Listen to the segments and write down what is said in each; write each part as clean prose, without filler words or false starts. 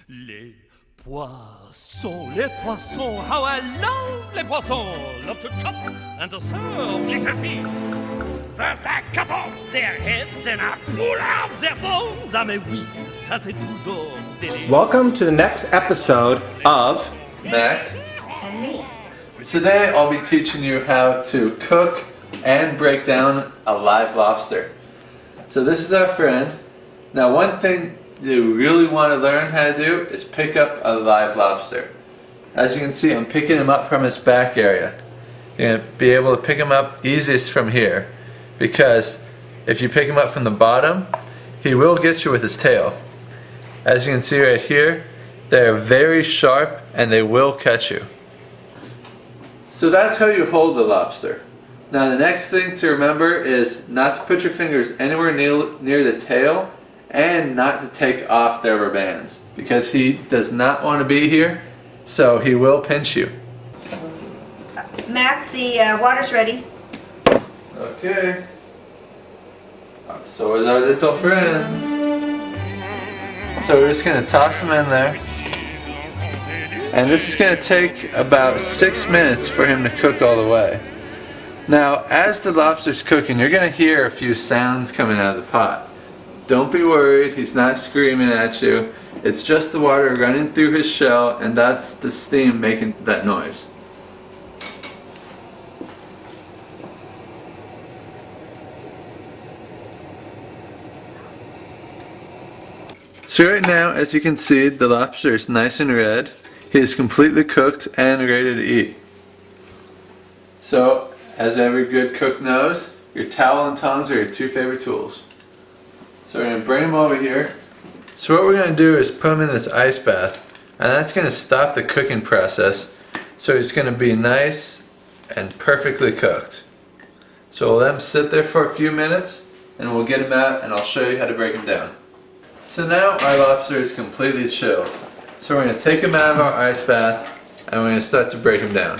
Les poissons, how I love les poissons. Love to chop and to serve little fish. First I cut off their heads and I pull out their bones. Ah mais oui, ça c'est toujours délicieux. Welcome to the next episode of Mac. Today I'll be teaching you how to cook and break down a live lobster. So this is our friend. Now one thing you really want to learn how to do is pick up a live lobster. As you can see, I'm picking him up from his back area. You're going to be able to pick him up easiest from here, because if you pick him up from the bottom, he will get you with his tail. As you can see right here, they're very sharp and they will catch you. So that's how you hold the lobster. Now the next thing to remember is not to put your fingers anywhere near the tail and not to take off the rubber bands, because he does not want to be here, so he will pinch you. Mac, the water's ready. Okay. So is our little friend. So we're just going to toss him in there. And this is going to take about 6 minutes for him to cook all the way. Now, as the lobster's cooking, you're going to hear a few sounds coming out of the pot. Don't be worried, he's not screaming at you. It's just the water running through his shell, and that's the steam making that noise. So right now, as you can see, the lobster is nice and red. He is completely cooked and ready to eat. So, as every good cook knows, your towel and tongs are your two favorite tools. So we're going to bring him over here. So what we're going to do is put him in this ice bath, and that's going to stop the cooking process. So he's going to be nice and perfectly cooked. So we'll let him sit there for a few minutes, and we'll get him out and I'll show you how to break him down. So now our lobster is completely chilled. So we're going to take him out of our ice bath and we're going to start to break him down.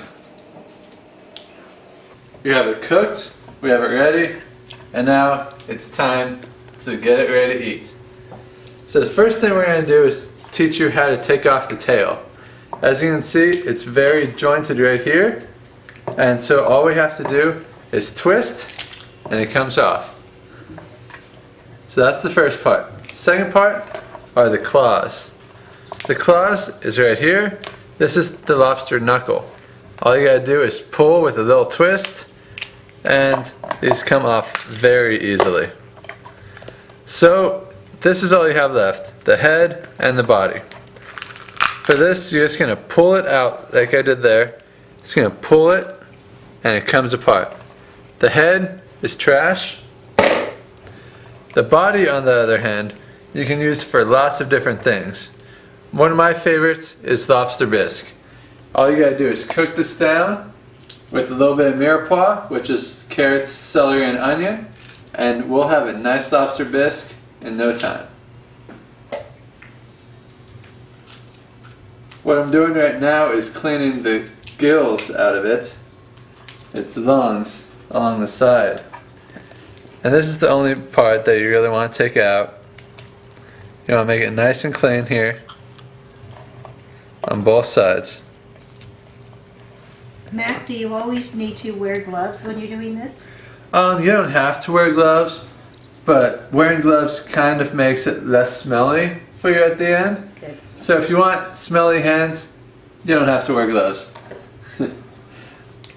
You have it cooked, we have it ready, and now it's time to get it ready to eat. So the first thing we're going to do is teach you how to take off the tail. As you can see, it's very jointed right here, and so all we have to do is twist and it comes off. So that's the first part. Second part are the claws. The claws is right here. This is the lobster knuckle. All you gotta do is pull with a little twist, and these come off very easily. So this is all you have left, the head and the body. For this, you're just gonna pull it out like I did there. Just gonna pull it and it comes apart. The head is trash. The body, on the other hand, you can use for lots of different things. One of my favorites is lobster bisque. All you gotta do is cook this down with a little bit of mirepoix, which is carrots, celery, and onion, and we'll have a nice lobster bisque in no time. What I'm doing right now is cleaning the gills out of it, its lungs along the side. And this is the only part that you really want to take out. You want to make it nice and clean here on both sides. Mac, do you always need to wear gloves when you're doing this? You don't have to wear gloves, but wearing gloves kind of makes it less smelly for you at the end. Okay. So if you want smelly hands, you don't have to wear gloves.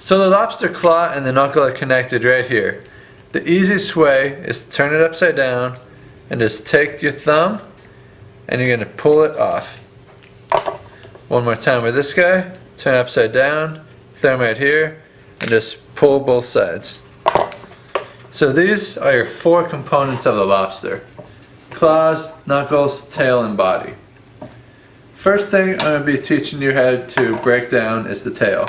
So the lobster claw and the knuckle are connected right here. The easiest way is to turn it upside down and just take your thumb and you're going to pull it off. One more time with this guy. Turn it upside down, thumb right here, and just pull both sides. So these are your four components of the lobster: claws, knuckles, tail, and body. First thing I'm going to be teaching you how to break down is the tail.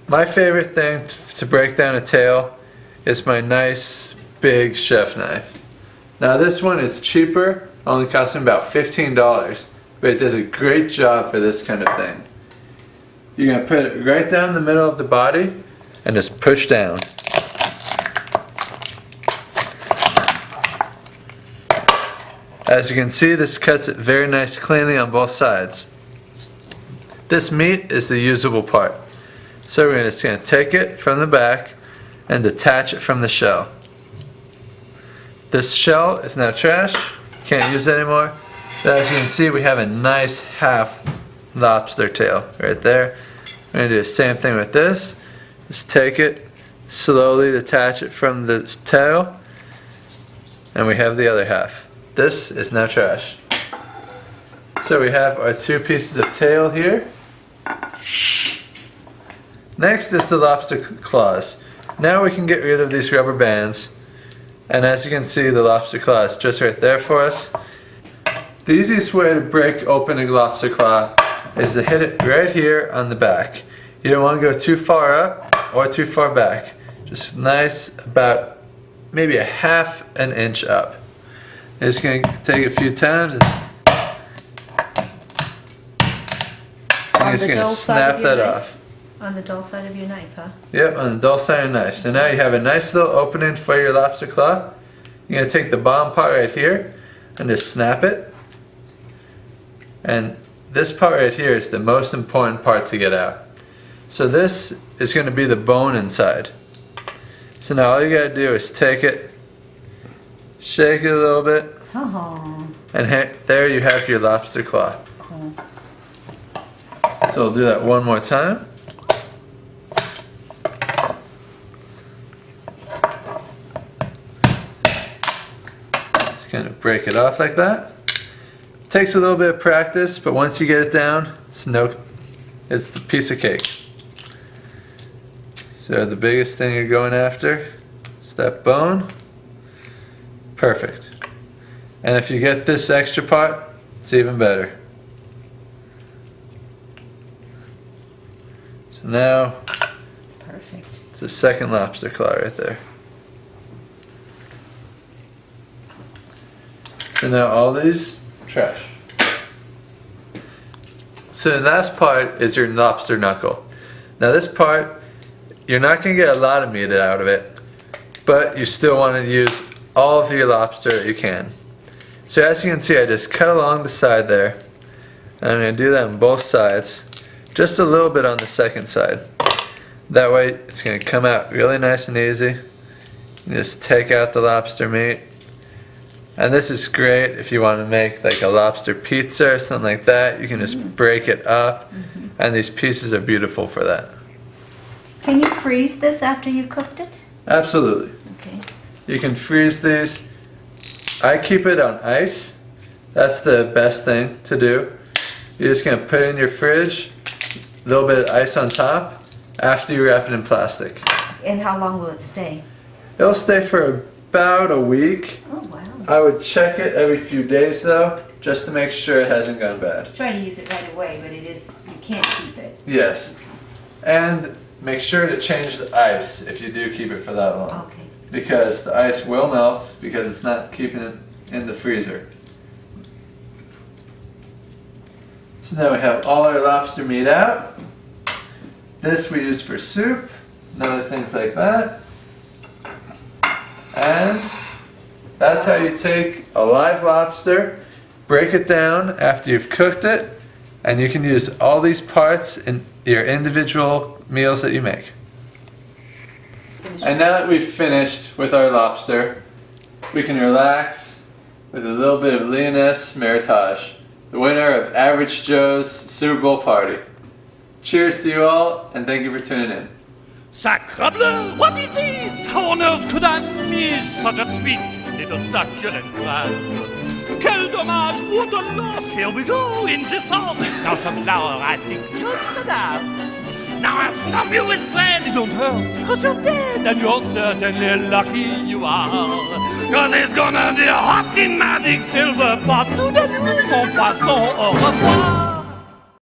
My favorite thing to break down a tail is my nice big chef knife. Now this one is cheaper, only costing about $15, but it does a great job for this kind of thing. You're going to put it right down the middle of the body and just push down. As you can see, this cuts it very nice cleanly on both sides. This meat is the usable part. So we're just going to take it from the back and detach it from the shell. This shell is now trash, can't use it anymore. But as you can see, we have a nice half lobster tail right there. We're going to do the same thing with this. Just take it, slowly detach it from the tail, and we have the other half. This is now trash. So we have our two pieces of tail here. Next is the lobster claws. Now we can get rid of these rubber bands. And as you can see, the lobster claw is just right there for us. The easiest way to break open a lobster claw is to hit it right here on the back. You don't want to go too far up or too far back. Just nice, about maybe a half an inch up. You're just going to take it a few times and you're just going to snap that off. On the dull side of your knife, huh? Yep, on the dull side of the knife. So now you have a nice little opening for your lobster claw. You're going to take the bottom part right here and just snap it. And this part right here is the most important part to get out. So this is going to be the bone inside. So now all you got to do is take it, shake it a little bit, and there you have your lobster claw. Cool. So we'll do that one more time. Just kind of break it off like that. Takes a little bit of practice, but once you get it down, it's the piece of cake. So the biggest thing you're going after is that bone. Perfect. And if you get this extra part, it's even better. So now, Perfect. it's the second lobster claw right there. So now all these, trash. So the last part is your lobster knuckle. Now this part, you're not going to get a lot of meat out of it, but you still want to use all of your lobster that you can. So as you can see, I just cut along the side there. And I'm going to do that on both sides, just a little bit on the second side. That way it's going to come out really nice and easy. You just take out the lobster meat. And this is great if you want to make like a lobster pizza or something like that. You can just break it up, and these pieces are beautiful for that. Can you freeze this after you've cooked it? Absolutely. Okay. You can freeze these. I keep it on ice. That's the best thing to do. You're just going to put it in your fridge, a little bit of ice on top, after you wrap it in plastic. And how long will it stay? It'll stay for about a week. Oh, wow. I would check it every few days though, just to make sure it hasn't gone bad. Try to use it right away, but you can't keep it. Yes. And make sure to change the ice if you do keep it for that long. Okay. Because the ice will melt because it's not keeping it in the freezer. So now we have all our lobster meat out. This we use for soup and other things like that. And that's how you take a live lobster, break it down after you've cooked it, and you can use all these parts in your individual meals that you make. And now that we've finished with our lobster, we can relax with a little bit of Leoness Meritage, the winner of Average Joe's Super Bowl party. Cheers to you all, and thank you for tuning in. Sacrebleu, what is this? How on earth could I miss such a sweet little succulent crab? Quel dommage, what a loss! Here we go, in the sauce. Now some flour, I think, just enough. Now I'll stuff you with bread, it don't hurt, cause you're dead, and you're certainly lucky you are. Cause it's gonna be hot in my big silver pot. Tout de nuit, mon poisson, au revoir.